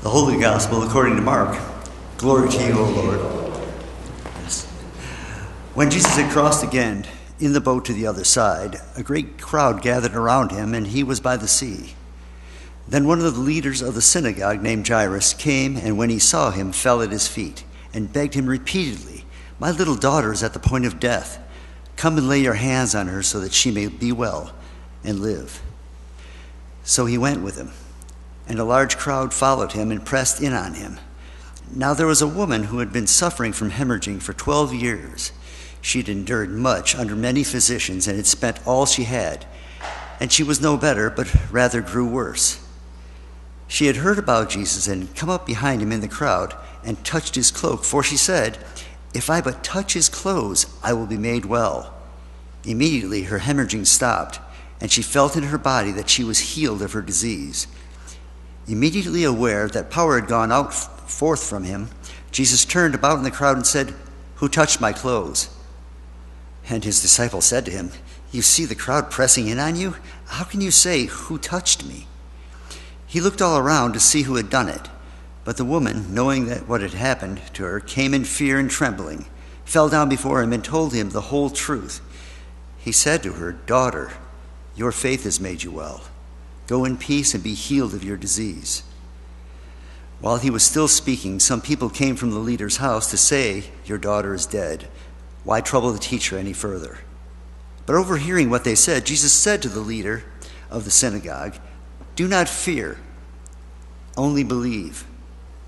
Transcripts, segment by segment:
The Holy Gospel according to Mark. Glory to you, O Lord. Yes. When Jesus had crossed again in the boat to the other side, a great crowd gathered around him, and he was by the sea. Then one of the leaders of the synagogue, named Jairus, came, and when he saw him, fell at his feet and begged him repeatedly, "My little daughter is at the point of death. Come and lay your hands on her so that she may be well and live." So he went with him, and a large crowd followed him and pressed in on him. Now there was a woman who had been suffering from hemorrhaging for 12 years. She had endured much under many physicians and had spent all she had, and she was no better, but rather grew worse. She had heard about Jesus and had come up behind him in the crowd and touched his cloak, for she said, "If I but touch his clothes, I will be made well." Immediately her hemorrhaging stopped, and she felt in her body that she was healed of her disease. Immediately aware that power had gone out forth from him, Jesus turned about in the crowd and said, "Who touched my clothes?" And his disciples said to him, "You see the crowd pressing in on you? How can you say, 'Who touched me?'" He looked all around to see who had done it. But the woman, knowing that what had happened to her, came in fear and trembling, fell down before him and told him the whole truth. He said to her, "Daughter, your faith has made you well. Go in peace and be healed of your disease." While he was still speaking, some people came from the leader's house to say, "Your daughter is dead. Why trouble the teacher any further?" But overhearing what they said, Jesus said to the leader of the synagogue, "Do not fear, only believe."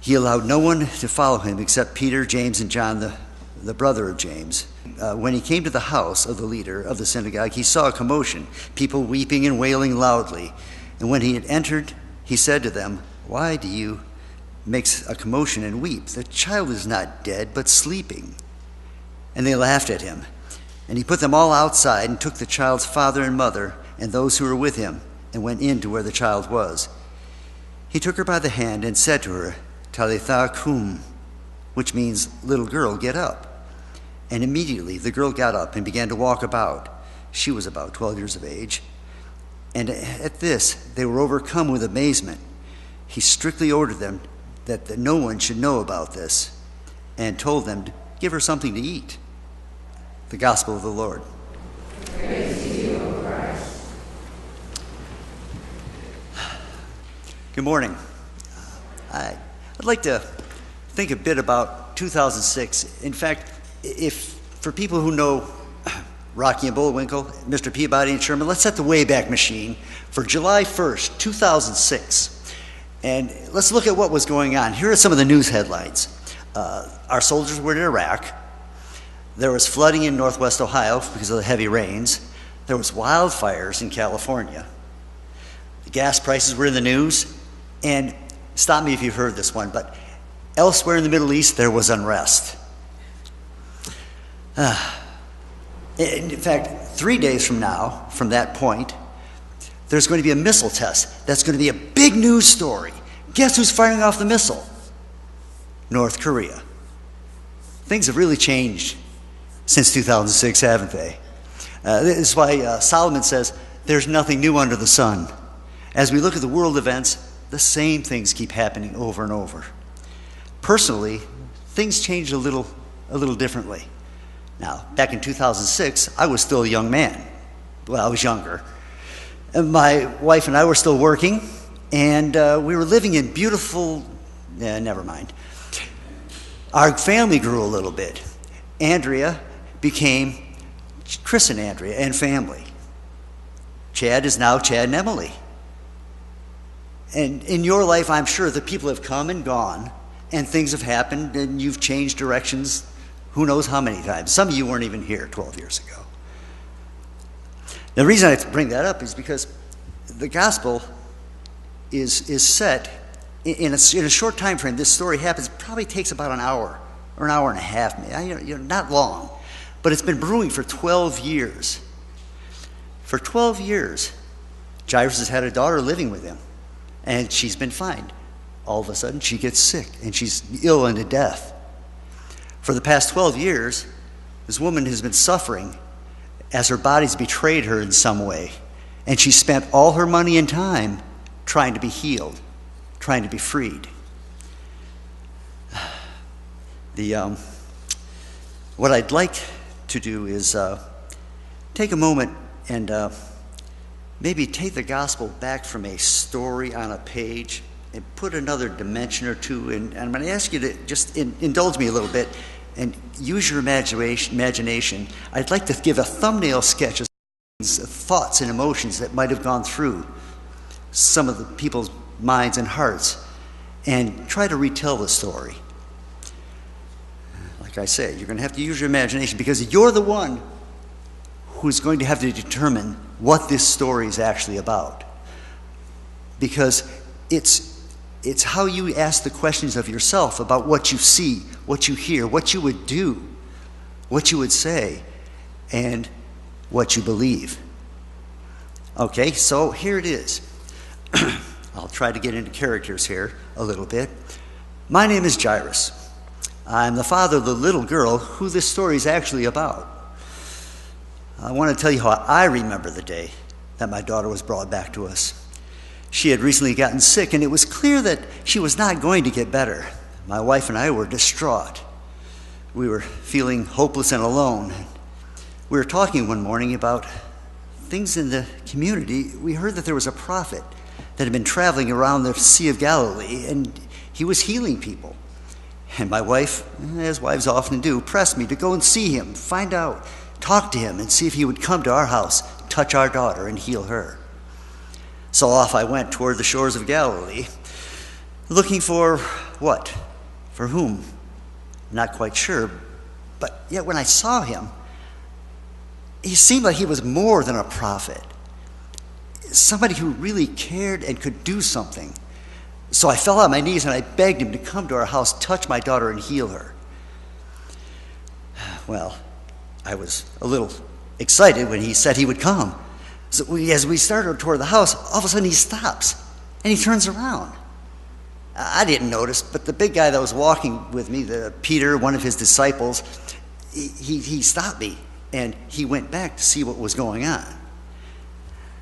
He allowed no one to follow him except Peter, James, and John, the brother of James. When he came to the house of the leader of the synagogue, he saw a commotion, people weeping and wailing loudly. And when he had entered, he said to them, "Why do you make a commotion and weep? The child is not dead, but sleeping." And they laughed at him. And he put them all outside and took the child's father and mother and those who were with him and went in to where the child was. He took her by the hand and said to her, "Talitha cum," which means, "Little girl, get up." And immediately the girl got up and began to walk about. She was about 12 years of age. And at this, they were overcome with amazement. He strictly ordered them that no one should know about this, and told them to give her something to eat. The Gospel of the Lord. Praise to you, O Christ. Good morning. I'd like to think a bit about 2006. In fact, if for people who know Rocky and Bullwinkle, Mr. Peabody and Sherman, let's set the Wayback Machine for July 1st, 2006. And let's look at what was going on. Here are some of the news headlines. Our soldiers were in Iraq. There was flooding in northwest Ohio because of the heavy rains. There was wildfires in California. The gas prices were in the news. And stop me if you've heard this one, but elsewhere in the Middle East, there was unrest. In fact, 3 days from now, from that point, there's going to be a missile test. That's going to be a big news story. Guess who's firing off the missile? North Korea. Things have really changed since 2006, haven't they? This is why Solomon says, "There's nothing new under the sun." As we look at the world events, the same things keep happening over and over. Personally, things changed a little differently. Now, back in 2006, I was still a young man. Well, I was younger. And my wife and I were still working, and we were living in beautiful, never mind. Our family grew a little bit. Andrea became Chris and Andrea and family. Chad is now Chad and Emily. And in your life, I'm sure that people have come and gone, and things have happened, and you've changed directions who knows how many times. Some of you weren't even here 12 years ago. The reason I bring that up is because the gospel is set in a short time frame. This story happens, probably takes about an hour or an hour and a half, not long. But it's been brewing for 12 years. For 12 years, Jairus has had a daughter living with him, and she's been fine. All of a sudden, she gets sick, and she's ill unto death. For the past 12 years, this woman has been suffering as her body's betrayed her in some way, and she spent all her money and time trying to be healed, trying to be freed. What I'd like to do is take a moment and maybe take the gospel back from a story on a page and put another dimension or two. And I'm going to ask you to just indulge me a little bit and use your imagination. I'd like to give a thumbnail sketch of thoughts and emotions that might have gone through some of the people's minds and hearts, and try to retell the story. Like I say, you're going to have to use your imagination, because you're the one who's going to have to determine what this story is actually about. Because it's how you ask the questions of yourself about what you see, what you hear, what you would do, what you would say, and what you believe. Okay, so here it is. I'll try to get into characters here a little bit. My name is Jairus. I'm the father of the little girl who this story is actually about. I want to tell you how I remember the day that my daughter was brought back to us. She had recently gotten sick, and it was clear that she was not going to get better. My wife and I were distraught. We were feeling hopeless and alone. We were talking one morning about things in the community. We heard that there was a prophet that had been traveling around the Sea of Galilee, and he was healing people. And my wife, as wives often do, pressed me to go and see him, find out, talk to him, and see if he would come to our house, touch our daughter, and heal her. So off I went toward the shores of Galilee, looking for what? For whom? Not quite sure. But yet when I saw him, he seemed like he was more than a prophet. Somebody who really cared and could do something. So I fell on my knees and I begged him to come to our house, touch my daughter, and heal her. Well, I was a little excited when he said he would come. So as we started toward the house, all of a sudden he stops and he turns around. I didn't notice, but the big guy that was walking with me, Peter, one of his disciples, he stopped me and he went back to see what was going on.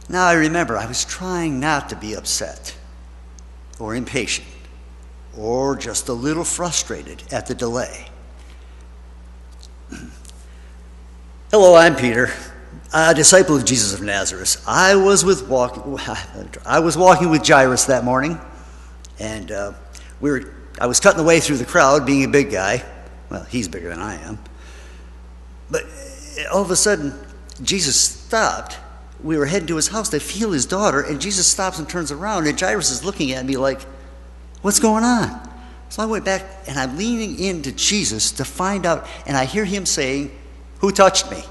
Now I remember I was trying not to be upset or impatient or just a little frustrated at the delay. Hello, I'm Peter, a disciple of Jesus of Nazareth. I was walking with Jairus that morning, and I was cutting the way through the crowd, being a big guy. Well, he's bigger than I am. But all of a sudden, Jesus stopped. We were heading to his house to heal his daughter, and Jesus stops and turns around, and Jairus is looking at me like, what's going on? So I went back, and I'm leaning into Jesus to find out, and I hear him saying, who touched me?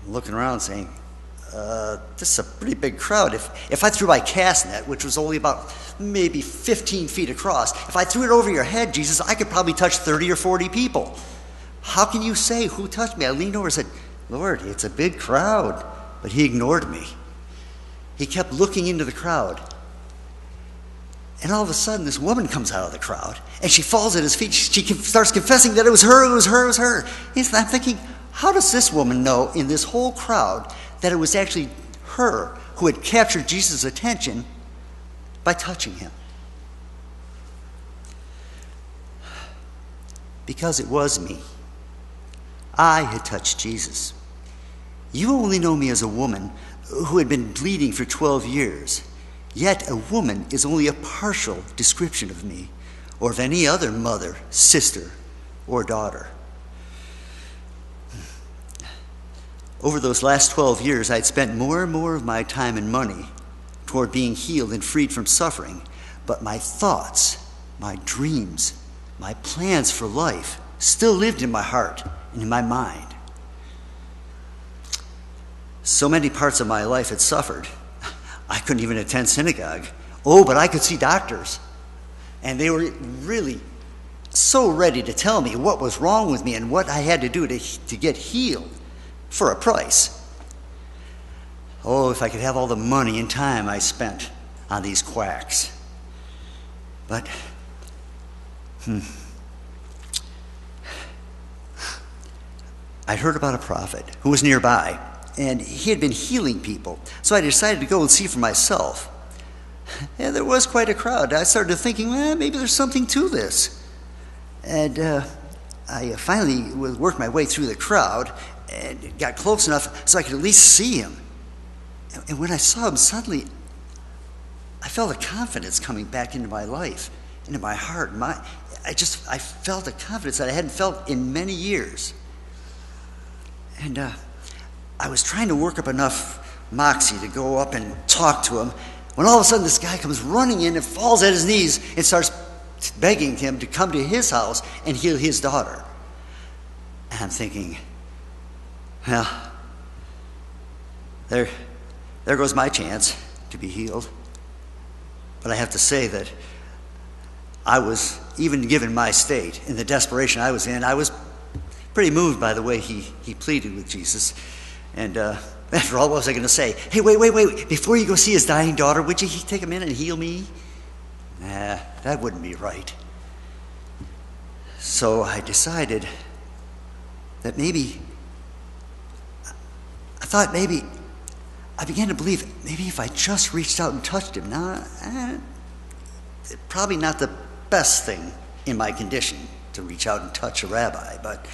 I'm looking around saying, this is a pretty big crowd. If I threw my cast net, which was only about maybe 15 feet across, if I threw it over your head, Jesus, I could probably touch 30 or 40 people. How can you say who touched me? I leaned over and said, Lord, it's a big crowd. But he ignored me. He kept looking into the crowd. And all of a sudden, this woman comes out of the crowd, and she falls at his feet. She starts confessing that it was her, it was her, it was her. And I'm thinking, how does this woman know in this whole crowd that it was actually her who had captured Jesus' attention by touching him? Because it was me. I had touched Jesus. You only know me as a woman who had been bleeding for 12 years. Yet a woman is only a partial description of me, or of any other mother, sister, or daughter. Over those last 12 years, I'd spent more and more of my time and money toward being healed and freed from suffering. But my thoughts, my dreams, my plans for life still lived in my heart and in my mind. So many parts of my life had suffered. I couldn't even attend synagogue. Oh, but I could see doctors. And they were really so ready to tell me what was wrong with me and what I had to do to get healed for a price. Oh, if I could have all the money and time I spent on these quacks. But, I heard about a prophet who was nearby, and he had been healing people. So I decided to go and see for myself. And there was quite a crowd. I started thinking, well, maybe there's something to this. And I finally worked my way through the crowd and got close enough so I could at least see him. And when I saw him, suddenly I felt a confidence coming back into my life, into my heart. I felt a confidence that I hadn't felt in many years. And I was trying to work up enough moxie to go up and talk to him, when all of a sudden this guy comes running in and falls at his knees and starts begging him to come to his house and heal his daughter. And I'm thinking, well, there goes my chance to be healed. But I have to say that I was, even given my state and the desperation I was in, I was pretty moved by the way he pleaded with Jesus. And after all, what was I going to say? Hey, wait. Before you go see his dying daughter, would you take a minute and heal me? Nah, that wouldn't be right. So I decided that I began to believe maybe if I just reached out and touched him. Now, probably not the best thing in my condition to reach out and touch a rabbi, but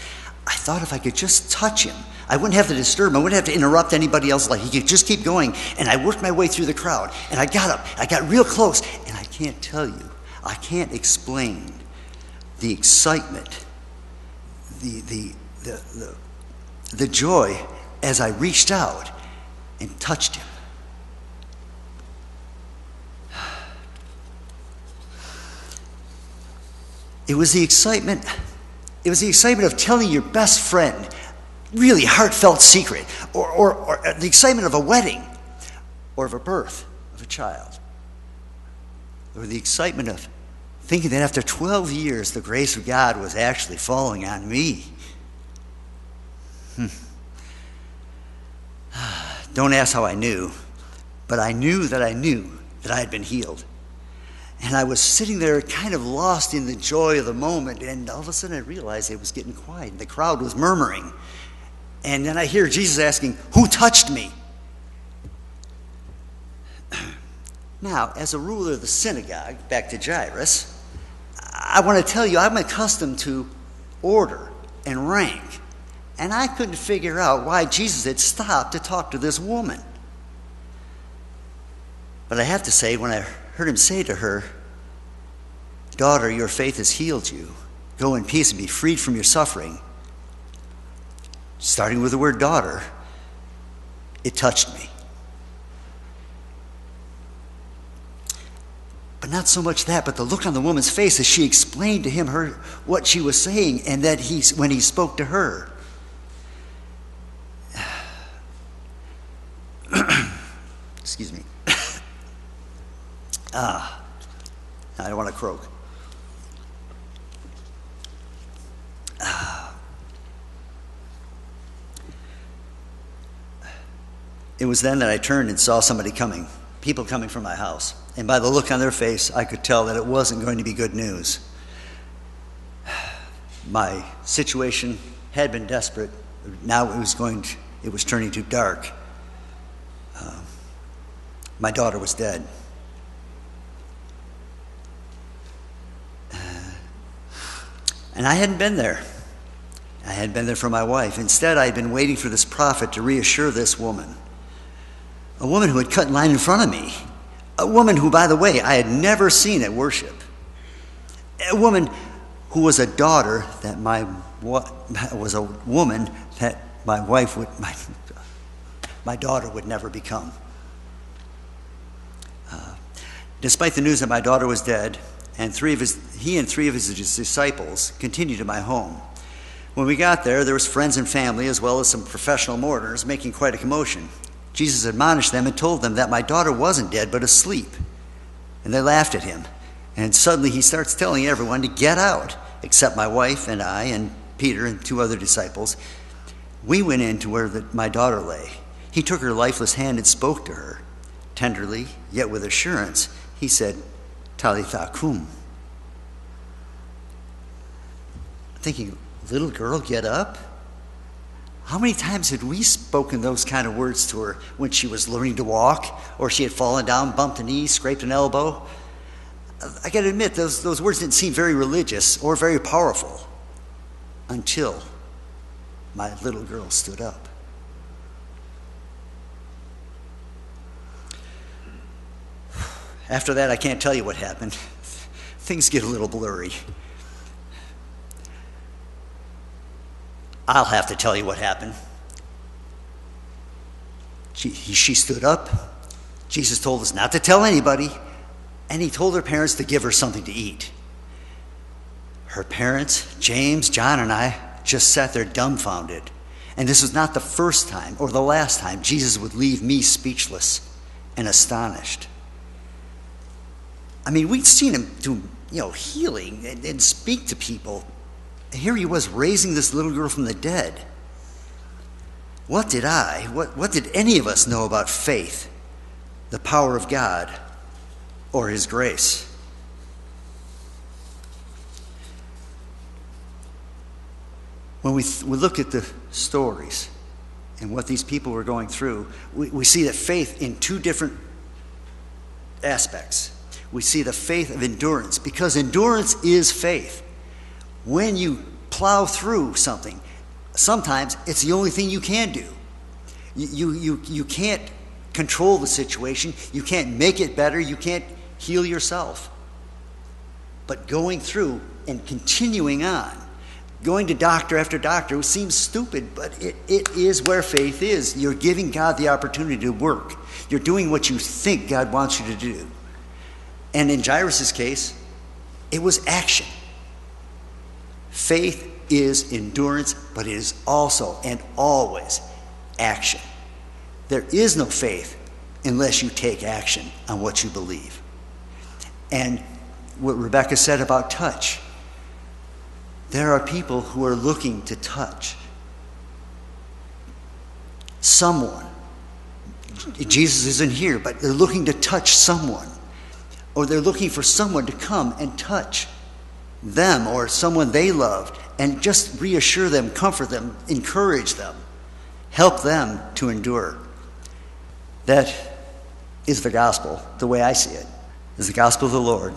I thought if I could just touch him, I wouldn't have to disturb him. I wouldn't have to interrupt anybody else. Like, he could just keep going. And I worked my way through the crowd, and I got up. I got real close, and I can't tell you, I can't explain the excitement, the joy as I reached out and touched him. It was the excitement of telling your best friend really heartfelt secret, or the excitement of a wedding, or of a birth of a child, or the excitement of thinking that after 12 years the grace of God was actually falling on me. Don't ask how I knew, but I knew that I had been healed. And I was sitting there kind of lost in the joy of the moment, and all of a sudden I realized it was getting quiet, and the crowd was murmuring. And then I hear Jesus asking, "Who touched me?" Now, as a ruler of the synagogue, back to Jairus, I want to tell you I'm accustomed to order and rank, and I couldn't figure out why Jesus had stopped to talk to this woman. But I have to say, when I heard him say to her, "Daughter, your faith has healed you. Go in peace and be freed from your suffering," starting with the word daughter, it touched me. But not so much that, but the look on the woman's face as she explained to him what she was saying, and that when he spoke to her. Excuse me. I don't want to croak. It was then that I turned and saw people coming from my house. And by the look on their face, I could tell that it wasn't going to be good news. My situation had been desperate. Now it was turning to dark. My daughter was dead. And I hadn't been there. I hadn't been there for my wife. Instead, I had been waiting for this prophet to reassure this woman. A woman who had cut in line in front of me. A woman who, by the way, I had never seen at worship. A woman who was a daughter that my daughter would never become. Despite the news that my daughter was dead, and he and three of his disciples continued to my home. When we got there was friends and family, as well as some professional mourners, making quite a commotion. Jesus admonished them and told them that my daughter wasn't dead, but asleep. And they laughed at him. And suddenly he starts telling everyone to get out, except my wife and I and Peter and two other disciples. We went in to where my daughter lay. He took her lifeless hand and spoke to her. Tenderly, yet with assurance, he said, "Talitha kum." Thinking, little girl, get up? How many times had we spoken those kind of words to her when she was learning to walk, or she had fallen down, bumped a knee, scraped an elbow? I got to admit, those words didn't seem very religious or very powerful until my little girl stood up. After that, I can't tell you what happened. Things get a little blurry. I'll have to tell you what happened. She stood up. Jesus told us not to tell anybody, and he told her parents to give her something to eat. Her parents, James, John, and I, just sat there dumbfounded. And this was not the first time or the last time Jesus would leave me speechless and astonished. I mean, we'd seen him do, healing and speak to people. And here he was raising this little girl from the dead. What did any of us know about faith, the power of God, or his grace? When we look at the stories and what these people were going through, we see that faith in two different aspects. We see the faith of endurance, because endurance is faith. When you plow through something, sometimes it's the only thing you can do. You can't control the situation. You can't make it better. You can't heal yourself. But going through and continuing on, going to doctor after doctor seems stupid, but it is where faith is. You're giving God the opportunity to work. You're doing what you think God wants you to do. And in Jairus' case, it was action. Faith is endurance, but it is also and always action. There is no faith unless you take action on what you believe. And what Rebecca said about touch, there are people who are looking to touch someone. Jesus isn't here, but they're looking to touch someone. Or they're looking for someone to come and touch them or someone they loved and just reassure them, comfort them, encourage them, help them to endure. That is the gospel, the way I see it, is the gospel of the Lord.